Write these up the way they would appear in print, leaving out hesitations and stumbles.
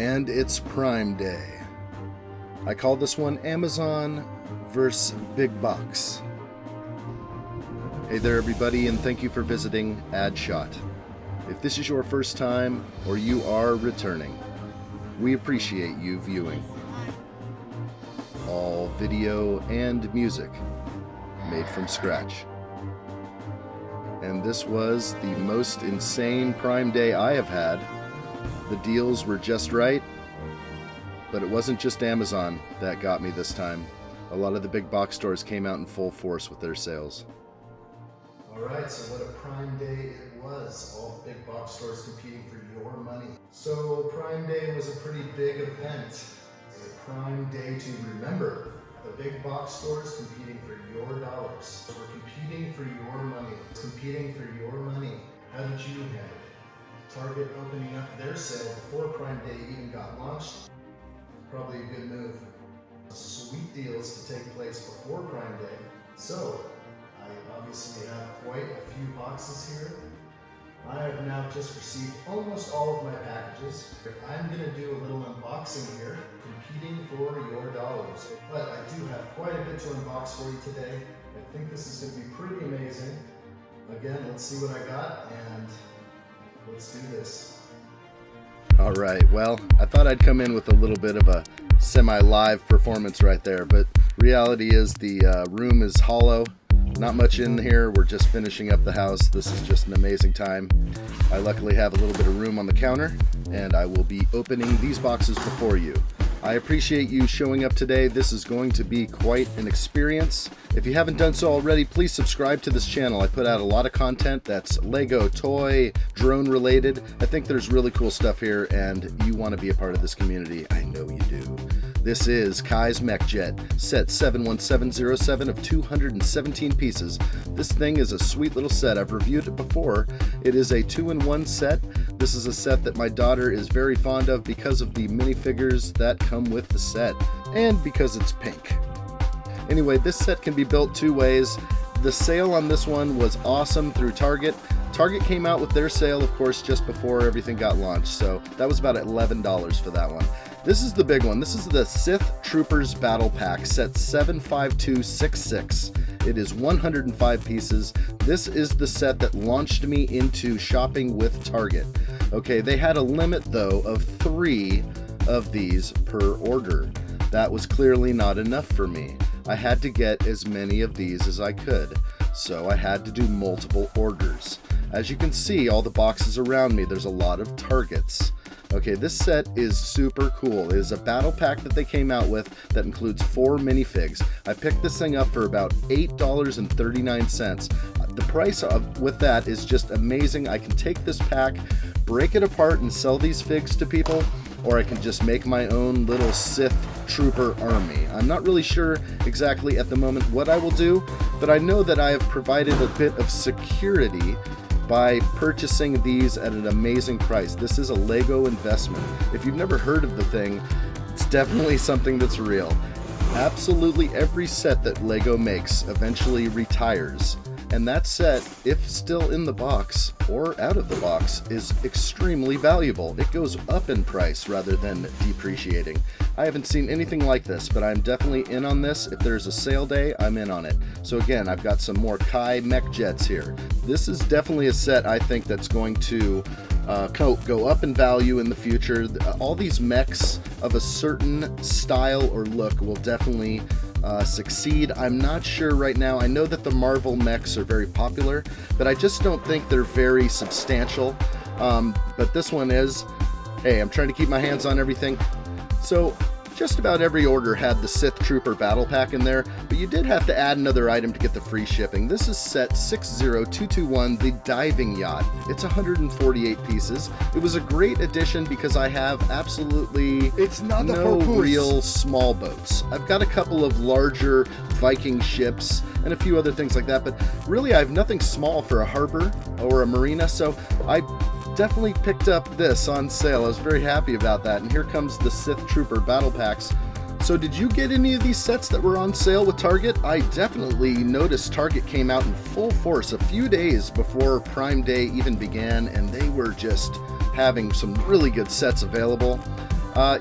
and it's Prime Day. I call this one Amazon versus Big Box. Hey there everybody, and thank you for visiting AddShot. If this is your first time or you are returning, we appreciate you viewing. All video and music made from scratch. And this was the most insane Prime Day I have had. The deals were just right, but it wasn't just Amazon that got me this time. A lot of the big box stores came out in full force with their sales. Alright, so what a Prime Day it was. All the big box stores competing for your money. So Prime Day was a pretty big event. A Prime Day to remember. The big box stores competing for your dollars. So we're competing for your money. Competing for your money. How did you handle it? Target opening up their sale before Prime Day even got launched. Probably a good move. Sweet deals to take place before Prime Day. So I obviously have quite a few boxes here. I have now just received almost all of my packages. I'm going to do a little unboxing here, competing for your dollars. But I do have quite a bit to unbox for you today. I think this is going to be pretty amazing. Again, let's see what I got, and let's do this. Alright, well, I thought I'd come in with a little bit of a semi-live performance right there, but reality is the room is hollow. Not much in here. We're just finishing up the house. This is just an amazing time. I luckily have a little bit of room on the counter, and I will be opening these boxes before you. I appreciate you showing up today. This is going to be quite an experience. If you haven't done so already, please subscribe to this channel. I put out a lot of content that's Lego, toy, drone related. I think there's really cool stuff here, and you want to be a part of this community. I know you do. This is Kai's Mech Jet, set 71707 of 217 pieces. This thing is a sweet little set. I've reviewed it before. It is a 2-in-1 set. This is a set that my daughter is very fond of because of the minifigures that come with the set, and because it's pink. Anyway, this set can be built two ways. The sale on this one was awesome through Target. Target came out with their sale, of course, just before everything got launched, so that was about $11 for that one. This is the big one. This is the Sith Troopers Battle Pack, set 75266. It is 105 pieces. This is the set that launched me into shopping with Target. Okay, they had a limit, though, of 3 of these per order. That was clearly not enough for me. I had to get as many of these as I could, so I had to do multiple orders. As you can see, all the boxes around me, there's a lot of targets. Okay, this set is super cool. It is a battle pack that they came out with that includes 4 minifigs. I picked this thing up for about $8.39. The price with that is just amazing. I can take this pack, break it apart, and sell these figs to people, or I can just make my own little Sith Trooper army. I'm not really sure exactly at the moment what I will do, but I know that I have provided a bit of security by purchasing these at an amazing price. This is a Lego investment. If you've never heard of the thing, it's definitely something that's real. Absolutely every set that Lego makes eventually retires. And that set, if still in the box or out of the box, is extremely valuable. It goes up in price rather than depreciating. I haven't seen anything like this, but I'm definitely in on this. If there's a sale day, I'm in on it. So again, I've got some more Kai Mech Jets here. This is definitely a set I think that's going to go up in value in the future. All these mechs of a certain style or look will definitely succeed. I'm not sure right now. I know that the Marvel mechs are very popular, but I just don't think they're very substantial. But this one is. Hey, I'm trying to keep my hands on everything. So just about every order had the Sith Trooper Battle Pack in there, but you did have to add another item to get the free shipping. This is set 60221, the Diving Yacht. It's 148 pieces. It was a great addition because I have absolutely no real small boats. I've got a couple of larger Viking ships and a few other things like that, but really I have nothing small for a harbor or a marina, so I definitely picked up this on sale. I was very happy about that. And here comes the Sith Trooper Battle Packs. So did you get any of these sets that were on sale with Target? I definitely noticed Target came out in full force a few days before Prime Day even began, and they were just having some really good sets available.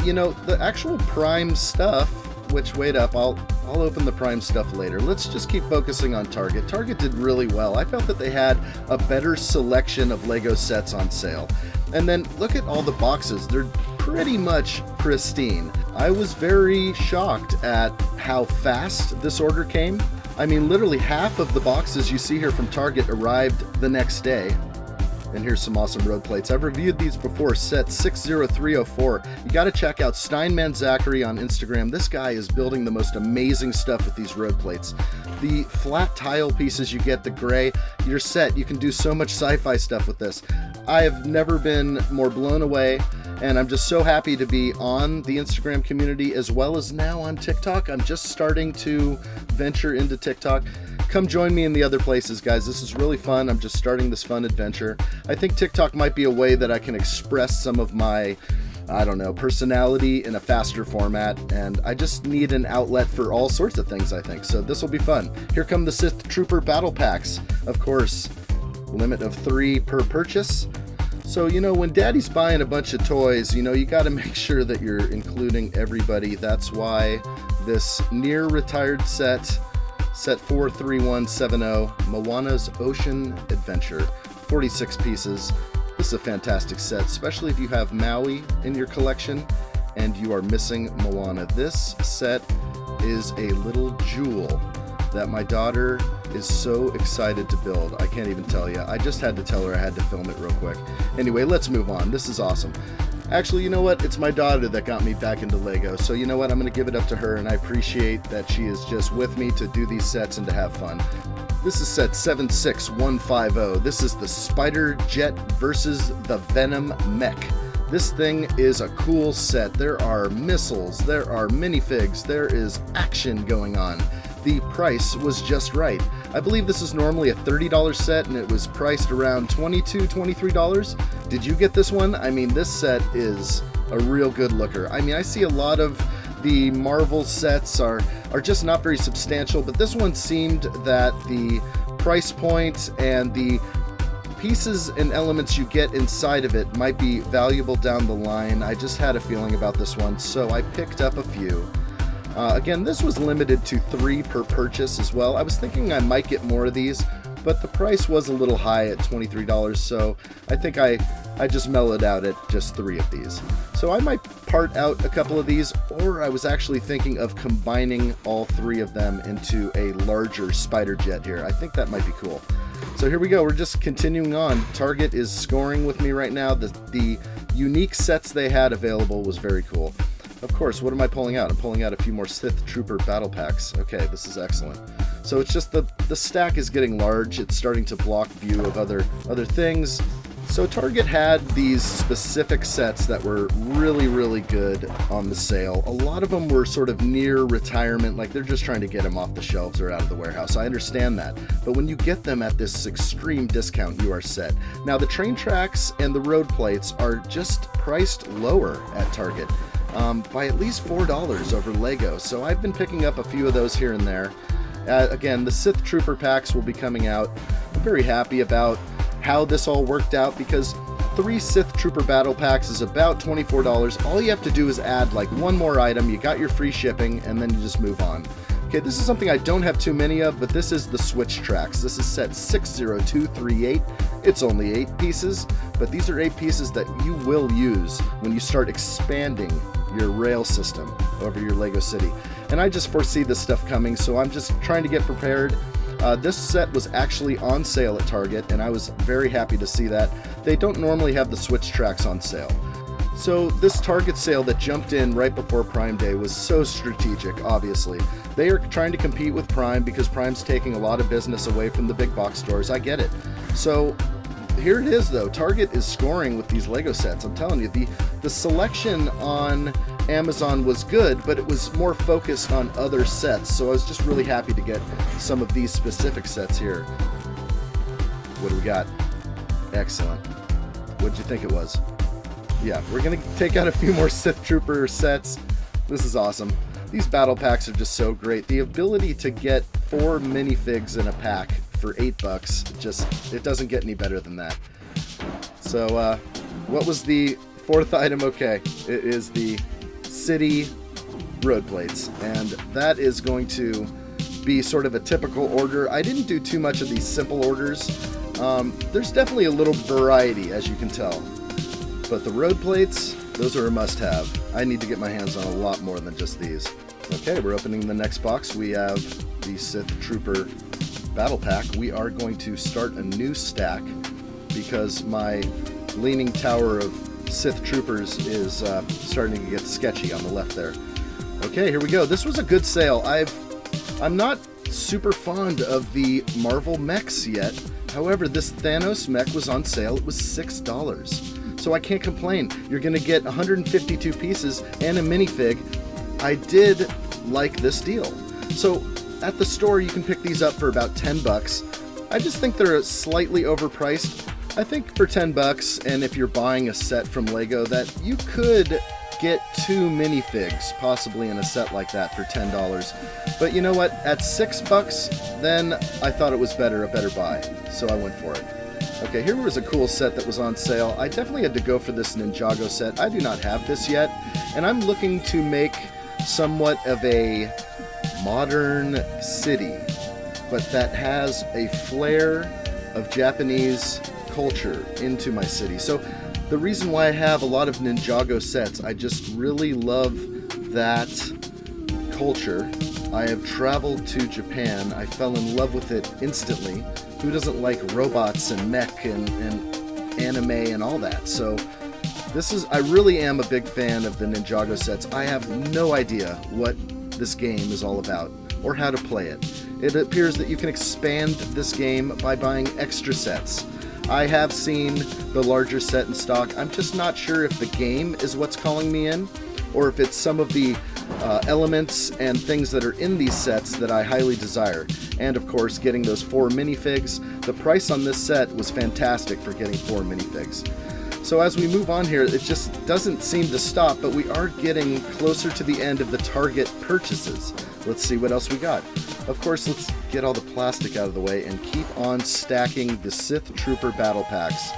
You know, the actual Prime stuff, which, wait up, I'll open the Prime stuff later. Let's just keep focusing on Target. Target did really well. I felt that they had a better selection of Lego sets on sale. And then look at all the boxes. They're pretty much pristine. I was very shocked at how fast this order came. I mean, literally half of the boxes you see here from Target arrived the next day. And here's some awesome road plates. I've reviewed these before, set 60304. You got to check out Steinman Zachary on Instagram. This guy is building the most amazing stuff with these road plates. The flat tile pieces you get, the gray, you're set. You can do so much sci-fi stuff with this. I have never been more blown away, and I'm just so happy to be on the Instagram community as well as now on TikTok. I'm just starting to venture into TikTok. Come join me in the other places, guys. This is really fun. I'm just starting this fun adventure. I think TikTok might be a way that I can express some of my, I don't know, personality in a faster format, and I just need an outlet for all sorts of things, I think. So this will be fun. Here come the Sith Trooper battle packs. Of course, limit of 3 per purchase. So, you know, when Daddy's buying a bunch of toys, you know, you got to make sure that you're including everybody. That's why this near retired set 43170, Moana's Ocean Adventure, 46 pieces. This is a fantastic set, especially if you have Maui in your collection and you are missing Moana. This set is a little jewel that my daughter is so excited to build. I can't even tell you. I just had to tell her I had to film it real quick. Anyway, let's move on. This is awesome. Actually, you know what? It's my daughter that got me back into Lego. So you know what? I'm going to give it up to her, and I appreciate that she is just with me to do these sets and to have fun. This is set 76150. This is the Spider Jet versus the Venom Mech. This thing is a cool set. There are missiles, there are minifigs, there is action going on. The price was just right. I believe this is normally a $30 set and it was priced around $22, $23. Did you get this one? I mean, this set is a real good looker. I mean, I see a lot of the Marvel sets are just not very substantial, but this one seemed that the price point and the pieces and elements you get inside of it might be valuable down the line. I just had a feeling about this one, so I picked up a few. Again, this was limited to 3 per purchase as well. I was thinking I might get more of these, but the price was a little high at $23, so I think I just mellowed out at just 3 of these. So I might part out a couple of these, or I was actually thinking of combining all 3 of them into a larger Spider Jet here. I think that might be cool. So here we go. We're just continuing on. Target is scoring with me right now. The unique sets they had available was very cool. Of course, what am I pulling out? I'm pulling out a few more Sith Trooper battle packs. Okay, this is excellent. So it's just the stack is getting large. It's starting to block view of other things. So Target had these specific sets that were really, really good on the sale. A lot of them were sort of near retirement, like they're just trying to get them off the shelves or out of the warehouse. I understand that. But when you get them at this extreme discount, you are set. Now, the train tracks and the road plates are just priced lower at Target. By at least $4 over Lego. So I've been picking up a few of those here and there. Again, the Sith Trooper packs will be coming out. I'm very happy about how this all worked out because 3 Sith Trooper battle packs is about $24. All you have to do is add like one more item. You got your free shipping, and then you just move on. Okay, this is something I don't have too many of, but this is the switch tracks. This is set 60238. It's only 8 pieces, but these are 8 pieces that you will use when you start expanding your rail system over your Lego city. And I just foresee this stuff coming, so I'm just trying to get prepared. This set was actually on sale at Target, and I was very happy to see that. They don't normally have the switch tracks on sale. So this Target sale that jumped in right before Prime Day was so strategic, obviously. They are trying to compete with Prime because Prime's taking a lot of business away from the big box stores. I get it. So here it is, though. Target is scoring with these Lego sets. I'm telling you, the selection on Amazon was good, but it was more focused on other sets. So I was just really happy to get some of these specific sets here. What do we got? Excellent. What'd you think it was? Yeah, we're going to take out a few more Sith Trooper sets. This is awesome. These battle packs are just so great. The ability to get 4 minifigs in a pack for $8, it doesn't get any better than that. So, what was the Fourth item, okay. It is the city road plates, and that is going to be sort of a typical order. I didn't do too much of these simple orders. There's definitely a little variety, as you can tell. But the road plates, those are a must-have. I need to get my hands on a lot more than just these. Okay, we're opening the next box. We have the Sith Trooper Battle Pack. We are going to start a new stack because my Leaning Tower of Sith Troopers is starting to get sketchy on the left there. Okay, here we go. This was a good sale. I'm not super fond of the Marvel mechs yet. However, this Thanos mech was on sale. It was $6. So I can't complain. You're going to get 152 pieces and a minifig. I did like this deal. So at the store, you can pick these up for about 10 bucks. I just think they're slightly overpriced. I think for 10 bucks, and if you're buying a set from Lego, that you could get 2 minifigs possibly in a set like that for $10. But you know what? At 6 bucks, then I thought it was a better buy. So I went for it. Okay, here was a cool set that was on sale. I definitely had to go for this Ninjago set. I do not have this yet, and I'm looking to make somewhat of a modern city, but that has a flair of Japanese culture into my city. So the reason why I have a lot of Ninjago sets, I just really love that culture. I have traveled to Japan. I fell in love with it instantly. Who doesn't like robots and mech and anime and all that? So I really am a big fan of the Ninjago sets. I have no idea what this game is all about or how to play it. It appears that you can expand this game by buying extra sets. I have seen the larger set in stock. I'm just not sure if the game is what's calling me in, or if it's some of the elements and things that are in these sets that I highly desire. And of course, getting those 4 minifigs. The price on this set was fantastic for getting 4 minifigs. So as we move on here, it just doesn't seem to stop, but we are getting closer to the end of the Target purchases. Let's see what else we got. Of course, let's get all the plastic out of the way and keep on stacking the Sith Trooper battle packs.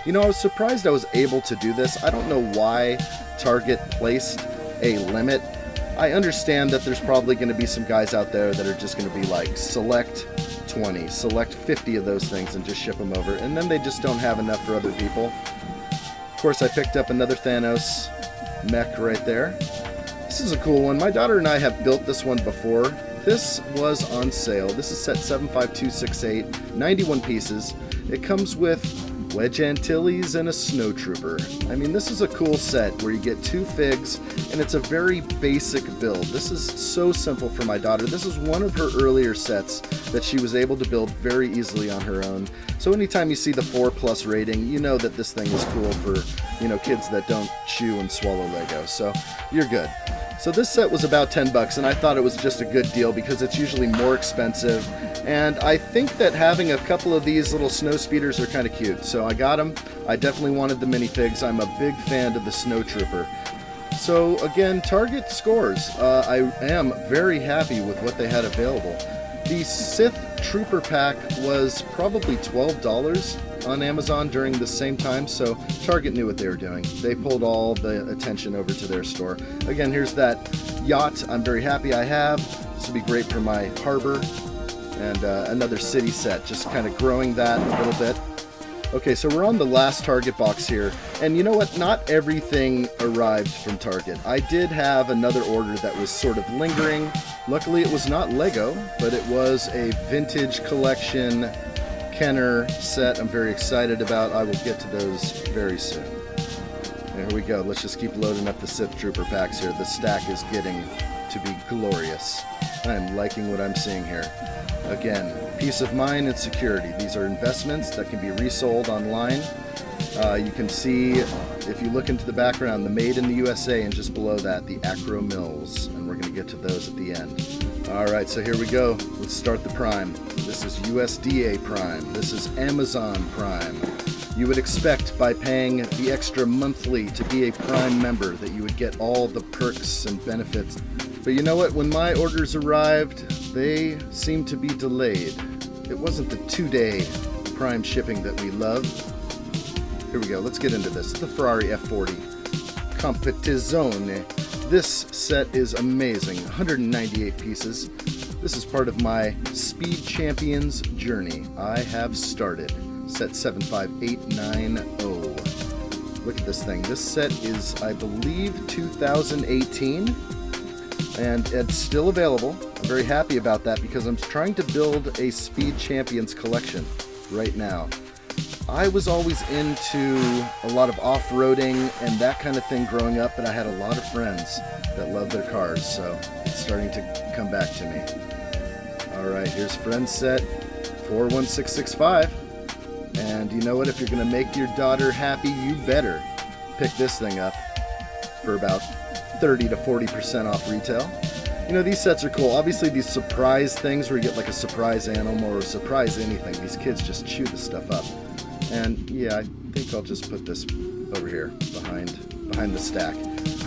You know, I was surprised I was able to do this. I don't know why Target placed a limit. I understand that there's probably going to be some guys out there that are just going to be like, select 20, select 50 of those things and just ship them over, and then they just don't have enough for other people. Of course, I picked up another Thanos mech right there. This is a cool one. My daughter and I have built this one before. This was on sale. This is set 75268, 91 pieces. It comes with Wedge Antilles and a Snow Trooper. I mean, this is a cool set where you get 2 figs, and it's a very basic build. This is so simple for my daughter. This is one of her earlier sets that she was able to build very easily on her own. So anytime you see the 4+ rating, you know that this thing is cool for, you know, kids that don't chew and swallow Lego. So you're good. So this set was about 10 bucks, and I thought it was just a good deal because it's usually more expensive. And I think that having a couple of these little snow speeders are kind of cute. So I got them. I definitely wanted the minifigs. I'm a big fan of the Snow Trooper. So again, Target scores. I am very happy with what they had available. The Sith Trooper pack was probably $12 on Amazon during the same time, so Target knew what they were doing. They pulled all the attention over to their store. Again, here's that yacht I'm very happy I have. This would be great for my harbor. And another city set, just kind of growing that a little bit. Okay, so we're on the last Target box here, and you know what? Not everything arrived from Target. I did have another order that was sort of lingering. Luckily, it was not Lego, but it was a vintage collection Kenner set I'm very excited about. I will get to those very soon. There we go. Let's just keep loading up the Sith Trooper packs here. The stack is getting to be glorious. I'm liking what I'm seeing here. Again, peace of mind and security. These are investments that can be resold online. You can see, if you look into the background, the Made in the USA, and just below that, the Akro-Mils. And we're going to get to those at the end. Alright, so here we go. Let's start the Prime. This is USDA Prime. This is Amazon Prime. You would expect by paying the extra monthly to be a Prime member that you would get all the perks and benefits. But you know what? When my orders arrived, they seemed to be delayed. It wasn't the 2-day Prime shipping that we love. Here we go. Let's get into this. It's the Ferrari F40. competizione. This set is amazing, 198 pieces. This is part of my Speed Champions journey. I have started. Set 75890. Look at this thing. This set is, I believe, 2018, and it's still available. I'm very happy about that because I'm trying to build a Speed Champions collection right now. I was always into a lot of off-roading and that kind of thing growing up, and I had a lot of friends that loved their cars, so it's starting to come back to me. Alright, here's friend set 41665. And you know what? If you're going to make your daughter happy, you better pick this thing up for about 30 to 40% off retail. You know, these sets are cool. Obviously, these surprise things where you get like a surprise animal or a surprise anything, these kids just chew this stuff up. And yeah, I think I'll just put this over here behind the stack.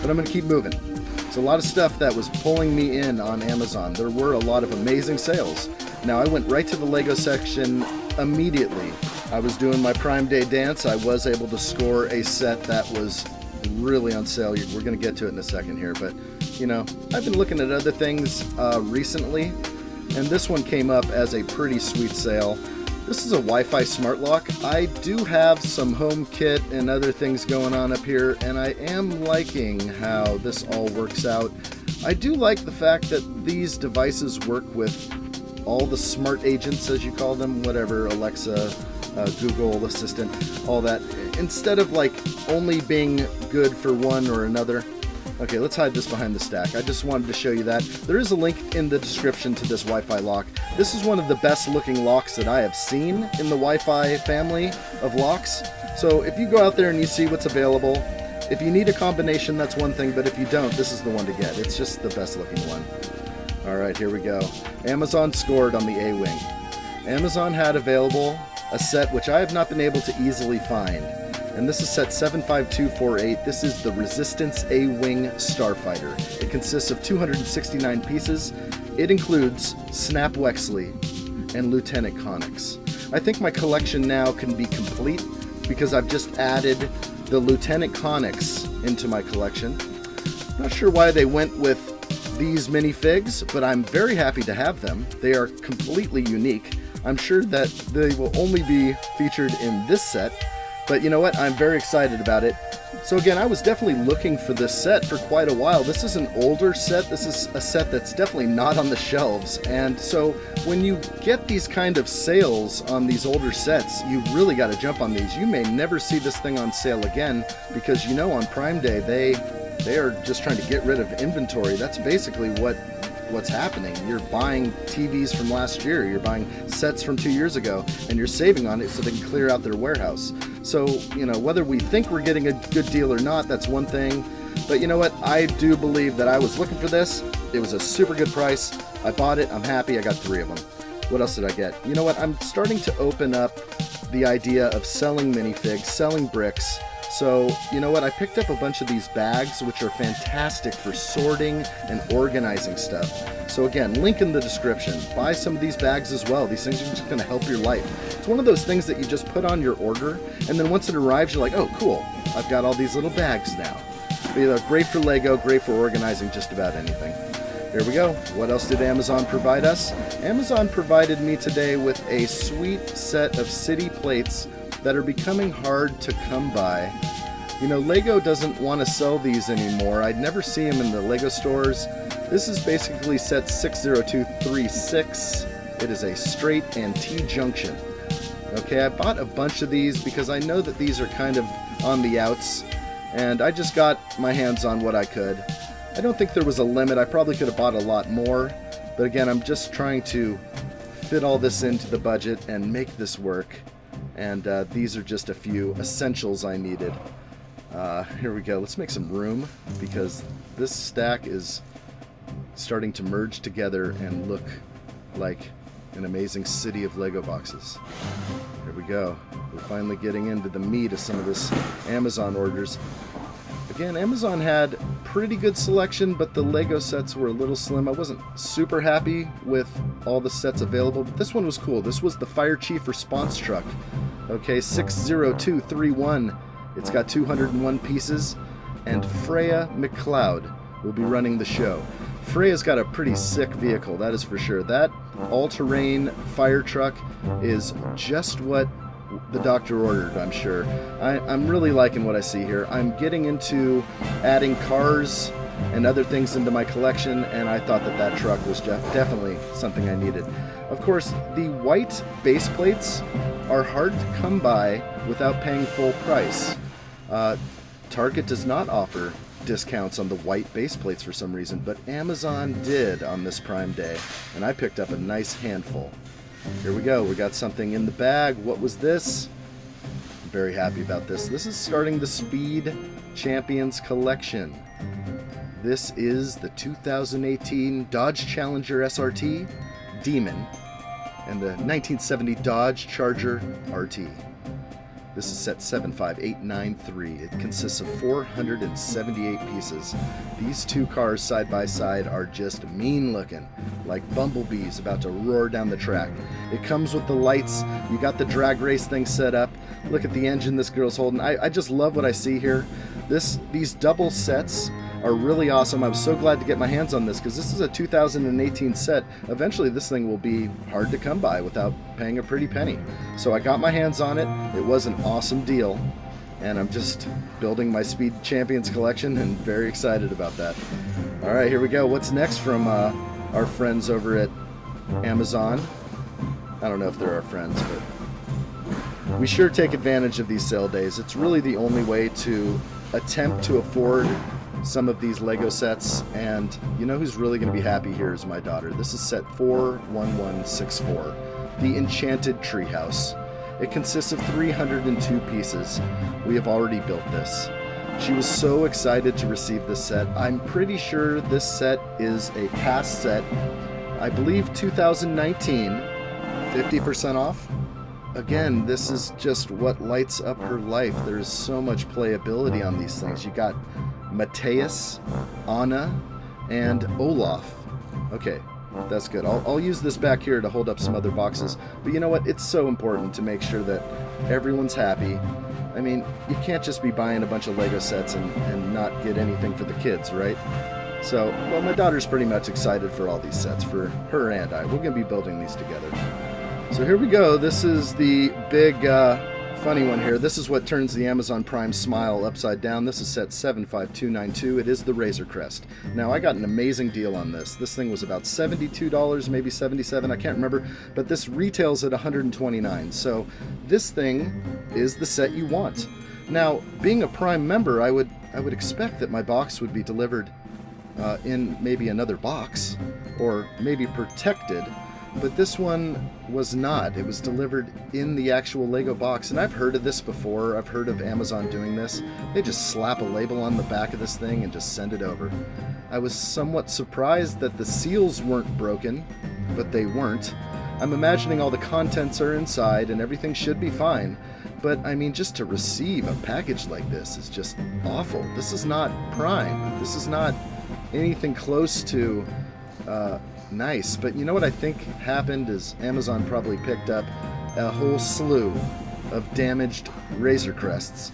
But I'm going to keep moving. There's a lot of stuff that was pulling me in on Amazon. There were a lot of amazing sales. Now, I went right to the Lego section immediately. I was doing my Prime Day dance. I was able to score a set that was really on sale. We're going to get to it in a second here, but you know, I've been looking at other things recently, and this one came up as a pretty sweet sale. This is a Wi-Fi smart lock. I do have some home kit and other things going on up here, and I am liking how this all works out. I do like the fact that these devices work with all the smart agents, as you call them, whatever, Alexa, Google Assistant, all that, instead of like only being good for one or another. Okay, let's hide this behind the stack. I just wanted to show you that. There is a link in the description to this Wi-Fi lock. This is one of the best looking locks that I have seen in the Wi-Fi family of locks. So if you go out there and you see what's available, if you need a combination, that's one thing, but if you don't, this is the one to get. It's just the best looking one. Alright, here we go. Amazon scored on the A-Wing. Amazon had available a set which I have not been able to easily find. And this is set 75248. This is the Resistance A-Wing Starfighter. It consists of 269 pieces. It includes Snap Wexley and Lieutenant Connix. I think my collection now can be complete because I've just added the Lieutenant Connix into my collection. Not sure why they went with these minifigs, but I'm very happy to have them. They are completely unique. I'm sure that they will only be featured in this set, but you know what? I'm very excited about it. So again, I was definitely looking for this set for quite a while. This is an older set. This is a set that's definitely not on the shelves. And so when you get these kind of sales on these older sets, you really got to jump on these. You may never see this thing on sale again because, you know, on Prime Day, they are just trying to get rid of inventory. That's basically what's happening. You're buying TVs from last year, you're buying sets from 2 years ago, and you're saving on it so they can clear out their warehouse. So, you know, whether we think we're getting a good deal or not, that's one thing. But you know what? I do believe that I was looking for this. It was a super good price. I bought it. I'm happy. I got 3 of them. What else did I get? You know what? I'm starting to open up the idea of selling minifigs, selling bricks. So, you know what? I picked up a bunch of these bags, which are fantastic for sorting and organizing stuff. So again, link in the description. Buy some of these bags as well. These things are just going to help your life. It's one of those things that you just put on your order, and then once it arrives, you're like, oh, cool. I've got all these little bags now. But, you know, great for Lego, great for organizing just about anything. Here we go. What else did Amazon provide us? Amazon provided me today with a sweet set of city plates that are becoming hard to come by. You know, Lego doesn't want to sell these anymore. I'd never see them in the Lego stores. This is basically set 60236. It is a straight and T-junction. Okay, I bought a bunch of these because I know that these are kind of on the outs, and I just got my hands on what I could. I don't think there was a limit. I probably could have bought a lot more, but again, I'm just trying to fit all this into the budget and make this work. And these are just a few essentials I needed. Here we go. Let's make some room because this stack is starting to merge together and look like an amazing city of Lego boxes. Here we go. We're finally getting into the meat of some of this Amazon orders. Again, Amazon had pretty good selection, but the Lego sets were a little slim. I wasn't super happy with all the sets available, but this one was cool. This was the Fire Chief Response Truck. Okay, 60231. It's got 201 pieces. and Freya McLeod will be running the show. Freya's got a pretty sick vehicle, that is for sure. That all-terrain fire truck is just what the doctor ordered, I'm sure. I'm really liking what I see here. I'm getting into adding cars and other things into my collection, and I thought that truck was definitely something I needed. Of course, the white base plates are hard to come by without paying full price. Target does not offer discounts on the white base plates for some reason, but Amazon did on this Prime Day, and I picked up a nice handful. Here we go. We got something in the bag. What was this? I'm very happy about this. This is starting the Speed Champions collection. This is the 2018 Dodge Challenger SRT Demon and the 1970 Dodge Charger RT. This is set 75893. It consists of 478 pieces. These two cars side by side are just mean looking, like bumblebees about to roar down the track. It comes with the lights. You got the drag race thing set up. Look at the engine this girl's holding. I just love what I see here. These double sets are really awesome. I'm so glad to get my hands on this because this is a 2018 set. Eventually this thing will be hard to come by without paying a pretty penny. So I got my hands on it. It was an awesome deal, and I'm just building my Speed Champions collection and very excited about that. All right, here we go. What's next from our friends over at Amazon? I don't know if they're our friends, but we sure take advantage of these sale days. It's really the only way to attempt to afford some of these Lego sets, and you know who's really going to be happy here is my daughter. This is set 41164, the Enchanted Treehouse. It consists of 302 pieces. We have already built this. She was so excited to receive this set. I'm pretty sure this set is a past set. I believe 2019, 50% off. Again, this is just what lights up her life. There's so much playability on these things. You got Mateus, Anna, and Olaf. Okay, that's good. I'll use this back here to hold up some other boxes. But you know what? It's so important to make sure that everyone's happy. I mean, you can't just be buying a bunch of Lego sets and not get anything for the kids, right? So, well, my daughter's pretty much excited for all these sets, for her and I. We're going to be building these together. So here we go. This is the big funny one here. This is what turns the Amazon Prime smile upside down. This is set 75292. It is the Razor Crest. Now, I got an amazing deal on this. This thing was about $72, maybe $77, I can't remember, but this retails at $129. So this thing is the set you want. Now, being a Prime member, I would expect that my box would be delivered in maybe another box, or maybe protected. But this one was not. It was delivered in the actual Lego box. And I've heard of this before. I've heard of Amazon doing this. They just slap a label on the back of this thing and just send it over. I was somewhat surprised that the seals weren't broken, but they weren't. I'm imagining all the contents are inside and everything should be fine. But I mean, just to receive a package like this is just awful. This is not Prime. This is not anything close to nice. But you know what I think happened is Amazon probably picked up a whole slew of damaged Razor Crests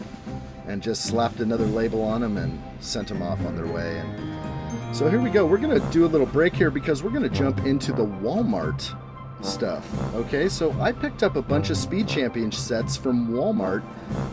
and just slapped another label on them and sent them off on their way. And so here we go. We're going to do a little break here because we're going to jump into the Walmart stuff. Okay, so I picked up a bunch of Speed Champion sets from Walmart,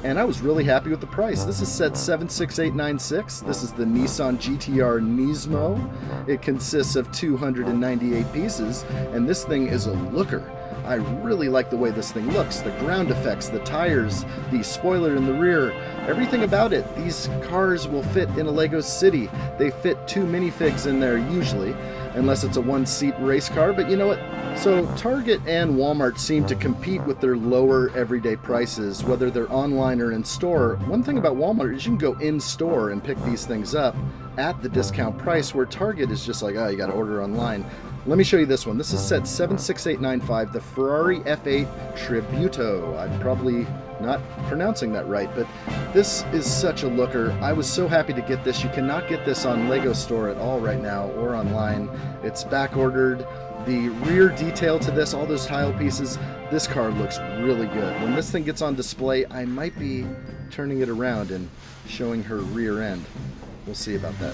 and I was really happy with the price. This is set 76896. This is the Nissan GTR Nismo. It consists of 298 pieces, and this thing is a looker. I really like the way this thing looks. The ground effects, the tires, the spoiler in the rear, everything about it. These cars will fit in a Lego city. They fit 2 minifigs in there usually, unless it's a one-seat race car. But you know what? So Target and Walmart seem to compete with their lower everyday prices, whether they're online or in store. One thing about Walmart is you can go in store and pick these things up at the discount price, where Target is just like, oh, you got to order online. Let me show you this one. This is set 76895, the Ferrari F8 Tributo. I'm probably not pronouncing that right, but this is such a looker. I was so happy to get this. You cannot get this on Lego Store at all right now or online. It's back ordered. The rear detail to this, all those tile pieces, this car looks really good. When this thing gets on display, I might be turning it around and showing her rear end. We'll see about that.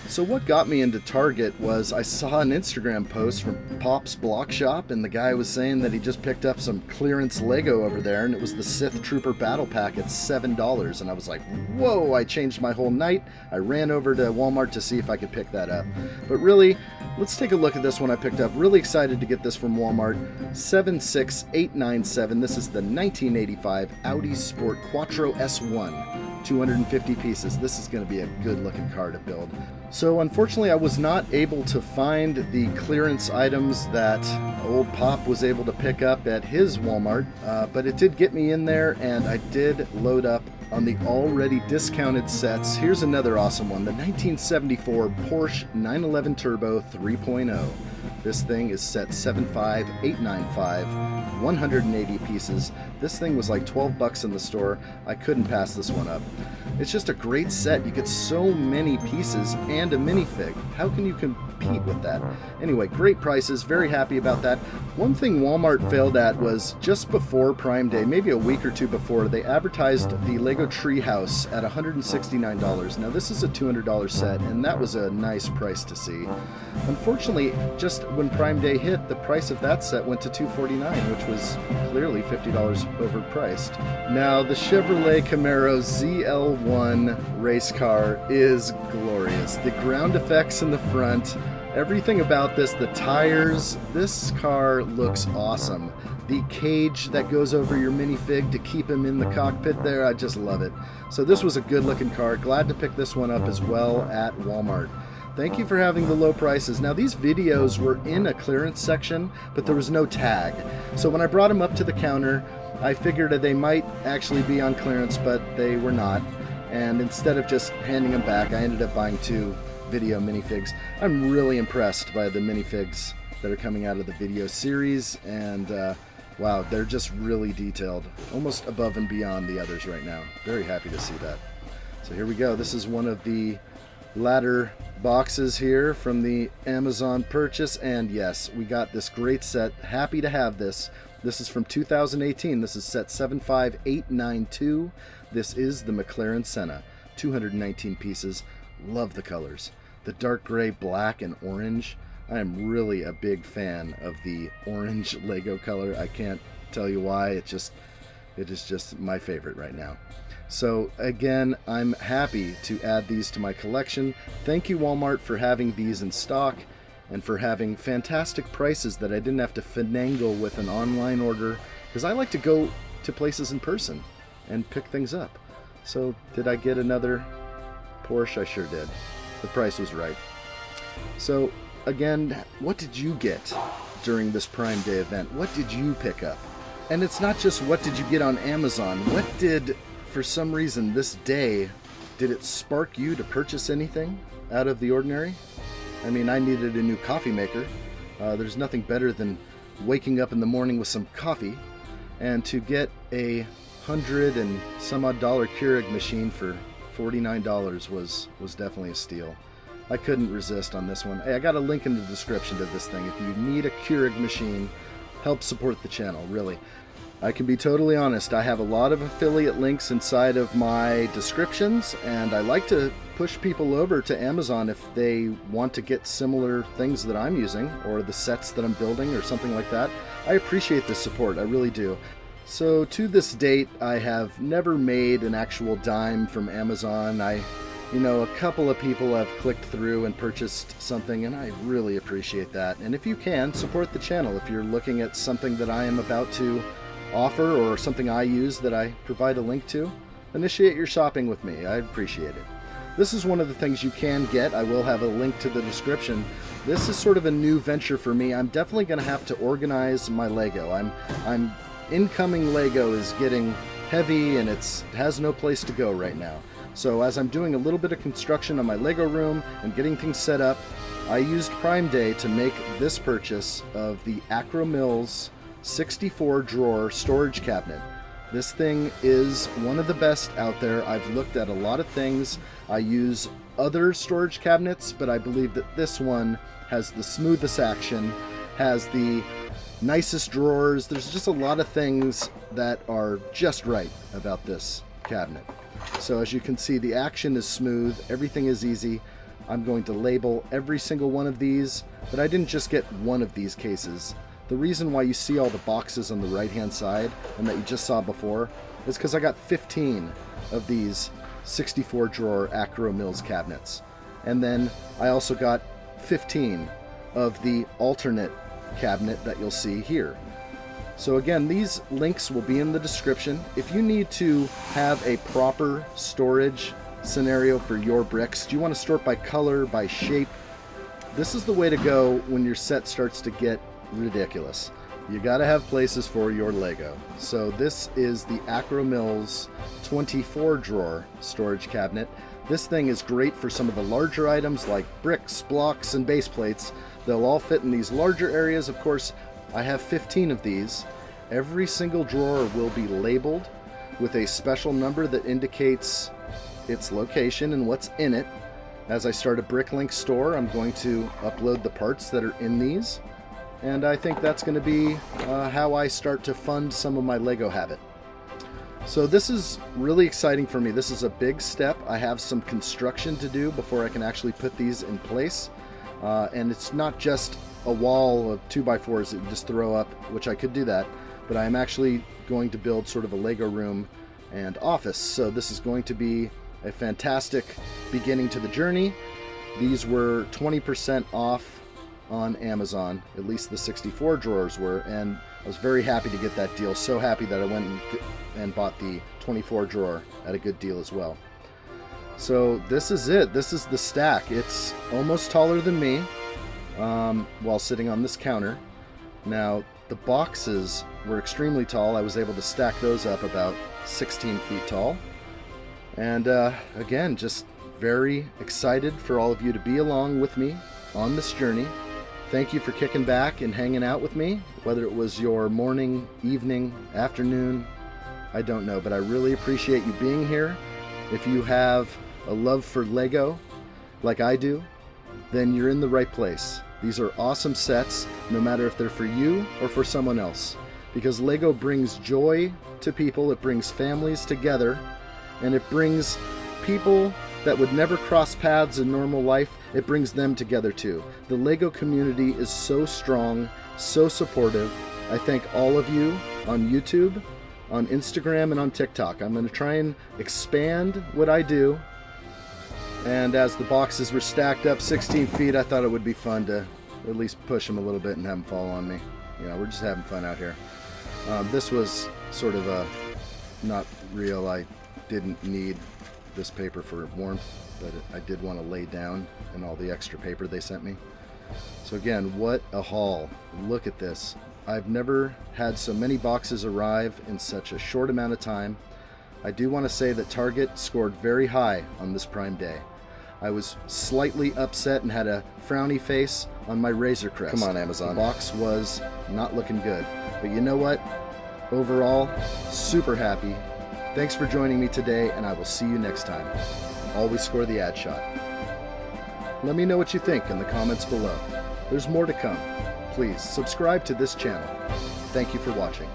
So what got me into Target was I saw an Instagram post from Pop's Block Shop, and the guy was saying that he just picked up some clearance Lego over there, and it was the Sith Trooper Battle Pack at $7, and I was like, whoa, I changed my whole night. I ran over to Walmart to see if I could pick that up. But really, let's take a look at this one I picked up. Really excited to get this from Walmart. 76897. This is the 1985 Audi Sport Quattro S1. 250 pieces. This is going to be a good looking car to build. So unfortunately I was not able to find the clearance items that old Pop was able to pick up at his Walmart, but it did get me in there, and I did load up on the already discounted sets. Here's another awesome one, the 1974 Porsche 911 Turbo 3.0. This thing is set 75895, 180 pieces. This thing was like 12 bucks in the store. I couldn't pass this one up. It's just a great set. You get so many pieces and a minifig. How can you compete with that? Anyway, great prices. Very happy about that. One thing Walmart failed at was just before Prime Day, maybe a week or two before, they advertised the Lego Treehouse at $169. Now this is a $200 set, and that was a nice price to see. Unfortunately, just when Prime Day hit, the price of that set went to $249, which was clearly $50 overpriced. Now the Chevrolet Camaro ZL1 race car is glorious. The ground effects in the front, everything about this, the tires, this car looks awesome. The cage that goes over your minifig to keep him in the cockpit there, I just love it. So this was a good looking car. Glad to pick this one up as well at Walmart. Thank you for having the low prices. Now these videos were in a clearance section, but there was no tag. So when I brought them up to the counter, I figured that they might actually be on clearance, but they were not. And instead of just handing them back, I ended up buying 2 video minifigs. I'm really impressed by the minifigs that are coming out of the video series, and wow, they're just really detailed, almost above and beyond the others right now. Very happy to see that. So here we go. This is one of the latter boxes here from the Amazon purchase, and yes, we got this great set. Happy to have this. This is from 2018. This is set 75892. This is the McLaren Senna, 219 pieces. Love the colors, the dark gray, black, and orange. I am really a big fan of the orange Lego color. I can't tell you why. It is just my favorite right now. So again, I'm happy to add these to my collection. Thank you, Walmart, for having these in stock and for having fantastic prices that I didn't have to finagle with an online order, because I like to go to places in person and pick things up. So did I get another Porsche? I sure did. The price was right. So again, what did you get during this Prime Day event? What did you pick up? And it's not just what did you get on Amazon. What did, for some reason this day, did it spark you to purchase anything out of the ordinary? I mean, I needed a new coffee maker. There's nothing better than waking up in the morning with some coffee, and to get a $100 and some odd Keurig machine for $49 was definitely a steal. I couldn't resist on this one. Hey, I got a link in the description to this thing. If you need a Keurig machine, help support the channel, really. I can be totally honest, I have a lot of affiliate links inside of my descriptions, and I like to push people over to Amazon if they want to get similar things that I'm using, or the sets that I'm building, or something like that. I appreciate the support, I really do. So to this date, I have never made an actual dime from Amazon. A couple of people have clicked through and purchased something, and I really appreciate that. And if you can, support the channel. If you're looking at something that I am about to offer, or something I use that I provide a link to, initiate your shopping with me. I'd appreciate it. This is one of the things you can get. I will have a link to the description. This is sort of a new venture for me. I'm definitely going to have to organize my Lego. I'm incoming Lego is getting heavy, and it has no place to go right now. So as I'm doing a little bit of construction on my Lego room and getting things set up, I used Prime Day to make this purchase of the Akro-Mils 64 drawer storage cabinet. This thing is one of the best out there. I've looked at a lot of things. I use other storage cabinets, but I believe that this one has the smoothest action, has the nicest drawers. There's just a lot of things that are just right about this cabinet. So as you can see, the action is smooth, everything is easy. I'm going to label every single one of these, but I didn't just get one of these cases. The reason why you see all the boxes on the right hand side and that you just saw before is because I got 15 of these 64 drawer Akro-Mils cabinets. And then I also got 15 of the alternate cabinet that you'll see here. So again, these links will be in the description. If you need to have a proper storage scenario for your bricks, do you want to store it by color, by shape? This is the way to go when your set starts to get ridiculous. You got to have places for your Lego. So this is the Akro-Mils 24 drawer storage cabinet. This thing is great for some of the larger items like bricks, blocks, and base plates. They'll all fit in these larger areas. Of course, I have 15 of these. Every single drawer will be labeled with a special number that indicates its location and what's in it. As I start a Bricklink store, I'm going to upload the parts that are in these. And I think that's going to be how I start to fund some of my Lego habit. So this is really exciting for me. This is a big step. I have some construction to do before I can actually put these in place. And it's not just a wall of 2x4s that you just throw up, which I could do that, but I'm actually going to build sort of a Lego room and office. So this is going to be a fantastic beginning to the journey. These were 20% off on Amazon, at least the 64 drawers were, and I was very happy to get that deal. So happy that I went and bought the 24 drawer at a good deal as well. So this is it. This is the stack. It's almost taller than me while sitting on this counter. Now the boxes were extremely tall. I was able to stack those up about 16 feet tall. And again, just very excited for all of you to be along with me on this journey. Thank you for kicking back and hanging out with me, whether it was your morning, evening, afternoon, I don't know, but I really appreciate you being here. If you have a love for Lego like I do, then you're in the right place. These are awesome sets, no matter if they're for you or for someone else, because Lego brings joy to people, it brings families together, and it brings people that would never cross paths in normal life, it brings them together too. The Lego community is so strong, so supportive. I thank all of you on YouTube, on Instagram, and on TikTok. I'm going to try and expand what I do. And as the boxes were stacked up 16 feet, I thought it would be fun to at least push them a little bit and have them fall on me. You know, we're just having fun out here. This was sort of a not real. I didn't need this paper for warmth, but I did want to lay down in all the extra paper they sent me. So again, what a haul. Look at this. I've never had so many boxes arrive in such a short amount of time. I do want to say that Target scored very high on this Prime Day. I was slightly upset and had a frowny face on my Razor Crest. Come on, Amazon. The box was not looking good. But you know what? Overall, super happy. Thanks for joining me today, and I will see you next time. Always score the ad shot. Let me know what you think in the comments below. There's more to come. Please subscribe to this channel. Thank you for watching.